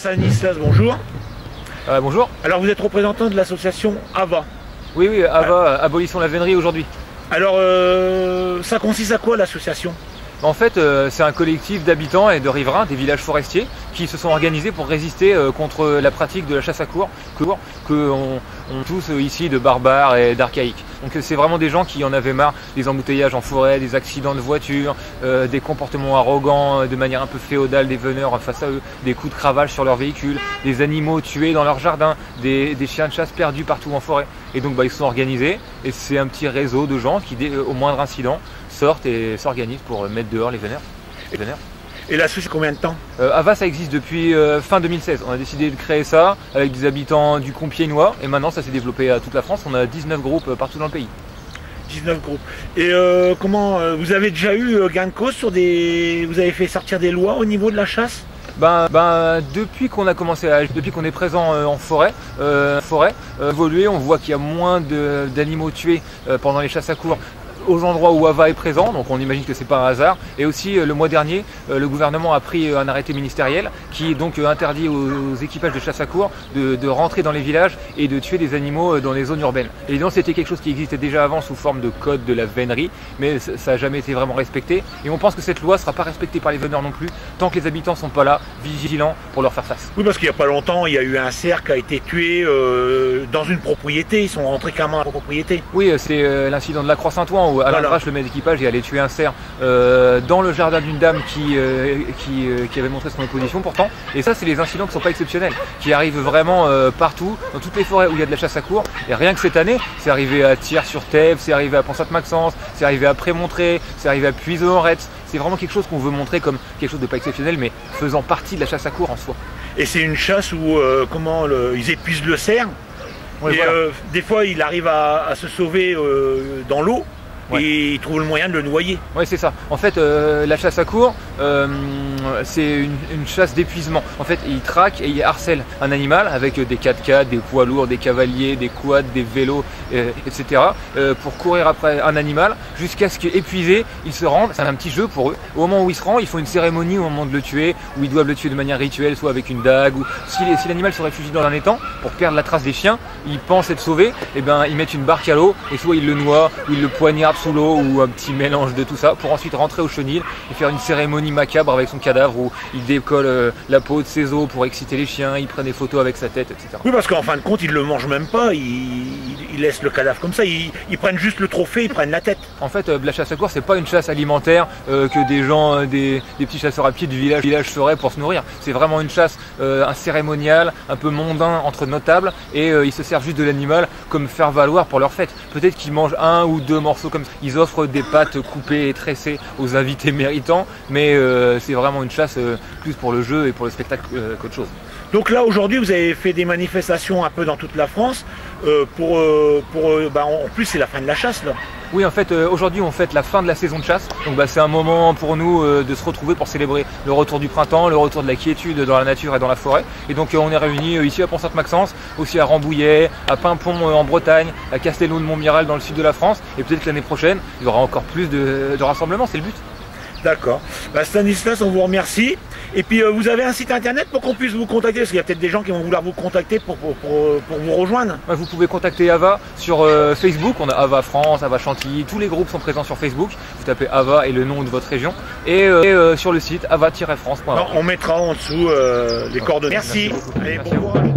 Stanislas, bonjour. Bonjour. Alors vous êtes représentant de l'association AVA. Oui, AVA, Abolition la vénerie aujourd'hui. Alors ça consiste à quoi l'association? En fait, c'est un collectif d'habitants et de riverains des villages forestiers qui se sont organisés pour résister contre la pratique de la chasse à courre que on tous ici de barbares et d'archaïques. Donc c'est vraiment des gens qui en avaient marre des embouteillages en forêt, des accidents de voiture, des comportements arrogants de manière un peu féodale des veneurs face à eux, des coups de cravache sur leurs véhicules, des animaux tués dans leur jardin, des chiens de chasse perdus partout en forêt. Et donc ils se sont organisés et c'est un petit réseau de gens qui, au moindre incident, sortent et s'organisent pour mettre dehors les veneurs. Et l'association, combien de temps? AVA, ça existe depuis fin 2016. On a décidé de créer ça avec des habitants du Compiègnois et maintenant ça s'est développé à toute la France. On a 19 groupes partout dans le pays. 19 groupes. Et comment vous avez déjà eu gain de cause sur des... Vous avez fait sortir des lois au niveau de la chasse? Depuis qu'on a commencé depuis qu'on est présent en forêt, évoluer, on voit qu'il y a moins d'animaux tués pendant les chasses à courre aux endroits où AVA est présent, donc on imagine que c'est pas un hasard. Et aussi le mois dernier, le gouvernement a pris un arrêté ministériel qui donc interdit aux équipages de chasse à courre de rentrer dans les villages et de tuer des animaux dans les zones urbaines. Évidemment, c'était quelque chose qui existait déjà avant sous forme de code de la vénerie, mais ça n'a jamais été vraiment respecté. Et on pense que cette loi ne sera pas respectée par les veneurs non plus, tant que les habitants ne sont pas là, vigilants, pour leur faire face. Oui, parce qu'il n'y a pas longtemps, il y a eu un cerf qui a été tué dans une propriété. Ils sont rentrés carrément dans la propriété. Oui, c'est l'incident de la Croix-Saint-Ouen où Alain Drache, le maître d'équipage, est allé tuer un cerf dans le jardin d'une dame qui avait montré son opposition pourtant. Et ça, c'est les incidents qui ne sont pas exceptionnels, qui arrivent vraiment partout, dans toutes les forêts où il y a de la chasse à courre. Et rien que cette année, c'est arrivé à Thiers-sur-Thève, c'est arrivé à Pont-Sainte-Maxence, c'est arrivé à Prémontré, c'est arrivé à Puiseaux-en-Retz. C'est vraiment quelque chose qu'on veut montrer comme quelque chose de pas exceptionnel, mais faisant partie de la chasse à courre en soi. Et c'est une chasse où ils épuisent le cerf. Ouais, et voilà. Des fois, il arrive à se sauver dans l'eau. Ouais. Et il trouve le moyen de le noyer. Oui, c'est ça. En fait, la chasse à courre, c'est une chasse d'épuisement. En fait, il traque et il harcèle un animal avec des 4x4, des poids lourds, des cavaliers, des quads, des vélos, etc. Pour courir après un animal jusqu'à ce qu'épuisé, ils se rendent. C'est un petit jeu pour eux. Au moment où ils se rendent, ils font une cérémonie au moment de le tuer, où ils doivent le tuer de manière rituelle, soit avec une dague, ou si l'animal se réfugie dans un étang, pour perdre la trace des chiens, ils pensent être sauvés, et ben ils mettent une barque à l'eau, et soit ils le noient, ou ils le poignardent sous l'eau ou un petit mélange de tout ça pour ensuite rentrer au chenil et faire une cérémonie macabre avec son cadavre où il décolle la peau de ses os pour exciter les chiens, il prend des photos avec sa tête, etc. Oui, parce qu'en fin de compte, ils le mangent même pas, ils laissent le cadavre comme ça, ils prennent juste le trophée, ils prennent la tête. En fait, la chasse à courre, c'est pas une chasse alimentaire que des gens, des petits chasseurs à pied du village feraient pour se nourrir. C'est vraiment une chasse, un cérémonial, un peu mondain entre notables et ils se servent juste de l'animal comme faire valoir pour leur fête. Peut-être qu'ils mangent un ou deux morceaux comme ça. Ils offrent des pâtes coupées et tressées aux invités méritants, mais c'est vraiment une chasse plus pour le jeu et pour le spectacle qu'autre chose. Donc là, aujourd'hui, vous avez fait des manifestations un peu dans toute la France. En plus, c'est la fin de la chasse, là. Oui, en fait, aujourd'hui, on fête la fin de la saison de chasse. Donc, c'est un moment pour nous de se retrouver pour célébrer le retour du printemps, le retour de la quiétude dans la nature et dans la forêt. Et donc, on est réunis ici à Pont-Sainte-Maxence, aussi à Rambouillet, à Paimpont en Bretagne, à Castelnau de Montmiral dans le sud de la France. Et peut-être que l'année prochaine, il y aura encore plus de rassemblements, c'est le but. D'accord. Stanislas, on vous remercie. Et puis vous avez un site internet pour qu'on puisse vous contacter, parce qu'il y a peut-être des gens qui vont vouloir vous contacter pour vous rejoindre. Vous pouvez contacter AVA sur Facebook, on a AVA France, AVA Chantilly, tous les groupes sont présents sur Facebook. Vous tapez AVA et le nom de votre région. Et sur le site ava-france.org. On mettra en dessous les coordonnées. Merci. Allez, Merci bon courage.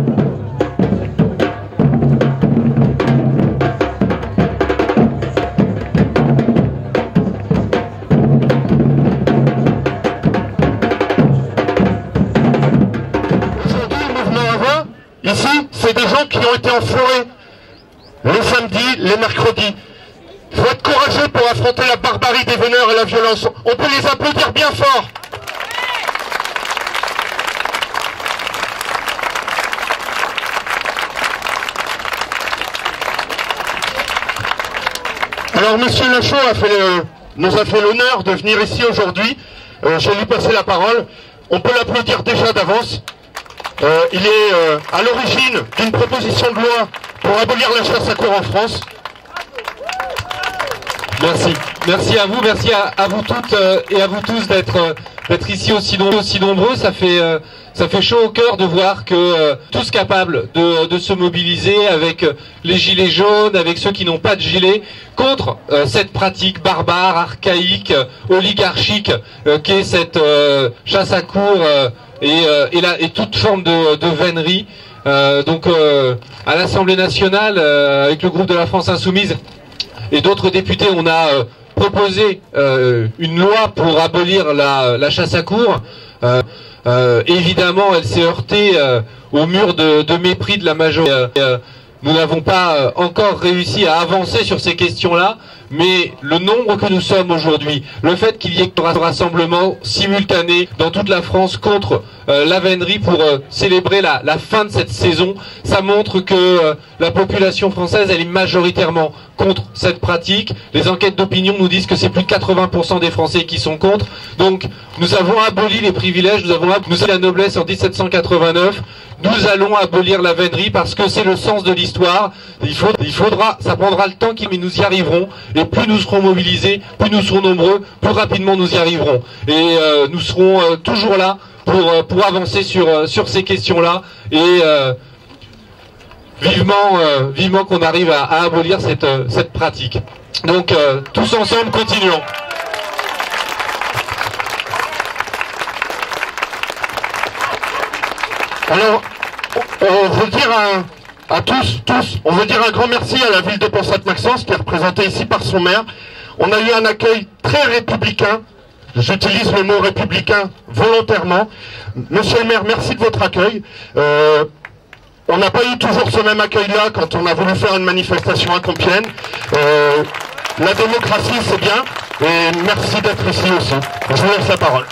Ici, c'est des gens qui ont été en forêt les samedis, les mercredis. Il faut être courageux pour affronter la barbarie des veneurs et la violence. On peut les applaudir bien fort. Alors, Monsieur Lachaud nous a fait l'honneur de venir ici aujourd'hui. Je vais lui passer la parole. On peut l'applaudir déjà d'avance. Il est à l'origine d'une proposition de loi pour abolir la chasse à courre en France. Merci. Merci à vous, merci à vous toutes et à vous tous d'être ici aussi nombreux. Ça fait chaud au cœur de voir que tous capables de se mobiliser avec les gilets jaunes, avec ceux qui n'ont pas de gilet, contre cette pratique barbare, archaïque, oligarchique qu'est cette chasse à courre et toute forme de vénerie. Donc à l'Assemblée nationale, avec le groupe de la France Insoumise et d'autres députés, on a proposé une loi pour abolir la chasse à courre. Évidemment, elle s'est heurtée au mur de mépris de la majorité. Nous n'avons pas encore réussi à avancer sur ces questions-là, mais le nombre que nous sommes aujourd'hui, le fait qu'il y ait un rassemblement simultané dans toute la France contre la vénerie pour célébrer la fin de cette saison, ça montre que la population française, elle est majoritairement contre cette pratique. Les enquêtes d'opinion nous disent que c'est plus de 80% des Français qui sont contre. Donc nous avons aboli les privilèges, nous avons aboli la noblesse en 1789. Nous allons abolir la vénerie parce que c'est le sens de l'histoire. Ça prendra le temps, mais nous y arriverons. Et plus nous serons mobilisés, plus nous serons nombreux, plus rapidement nous y arriverons. Et nous serons toujours là pour avancer sur ces questions-là. Et vivement qu'on arrive à abolir cette pratique. Donc tous ensemble, continuons. Alors, on veut dire à tous, on veut dire un grand merci à la ville de Pont-Sainte-Maxence qui est représentée ici par son maire. On a eu un accueil très républicain. J'utilise le mot républicain volontairement. Monsieur le maire, merci de votre accueil. On n'a pas eu toujours ce même accueil-là quand on a voulu faire une manifestation à Compiègne. La démocratie, c'est bien. Et merci d'être ici aussi. Je vous laisse la parole.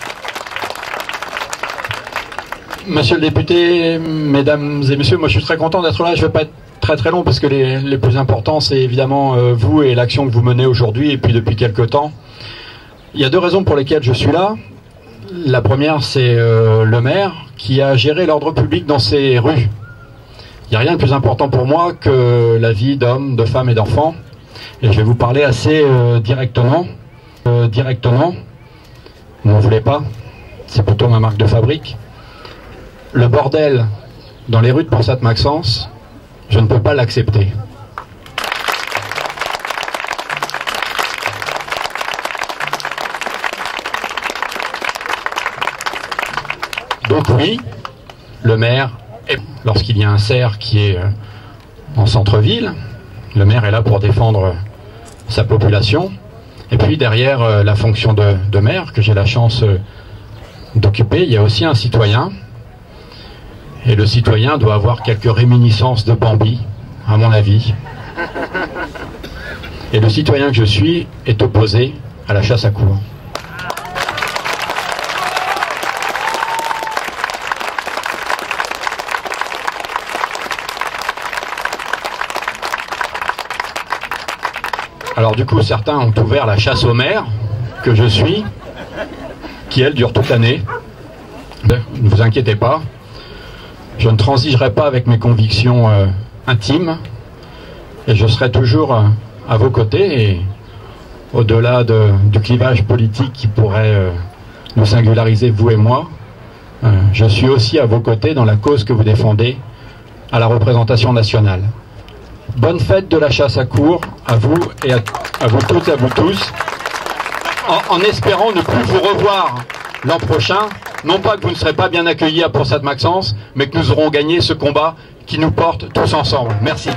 Monsieur le député, mesdames et messieurs, moi je suis très content d'être là. Je ne vais pas être très long parce que les plus importants, c'est évidemment vous et l'action que vous menez aujourd'hui et puis depuis quelques temps. Il y a deux raisons pour lesquelles je suis là. La première, c'est le maire qui a géré l'ordre public dans ses rues. Il n'y a rien de plus important pour moi que la vie d'hommes, de femmes et d'enfants. Et je vais vous parler assez directement. Vous n'en voulez pas, c'est plutôt ma marque de fabrique. Le bordel dans les rues de Pont-Sainte-Maxence, je ne peux pas l'accepter. Donc oui, le maire, lorsqu'il y a un cerf qui est en centre-ville, le maire est là pour défendre sa population. Et puis derrière la fonction de maire, que j'ai la chance d'occuper, il y a aussi un citoyen. Et le citoyen doit avoir quelques réminiscences de Bambi, à mon avis. Et le citoyen que je suis est opposé à la chasse à courre. Alors du coup, certains ont ouvert la chasse aux maires, que je suis, qui elle dure toute l'année. Ne vous inquiétez pas. Je ne transigerai pas avec mes convictions intimes et je serai toujours à vos côtés et au-delà du clivage politique qui pourrait nous singulariser, vous et moi, je suis aussi à vos côtés dans la cause que vous défendez à la représentation nationale. Bonne fête de la chasse à courre à vous et à vous toutes et à vous tous, en espérant ne plus vous revoir l'an prochain. Non pas que vous ne serez pas bien accueillis à Pont-Sainte-Maxence, mais que nous aurons gagné ce combat qui nous porte tous ensemble. Merci.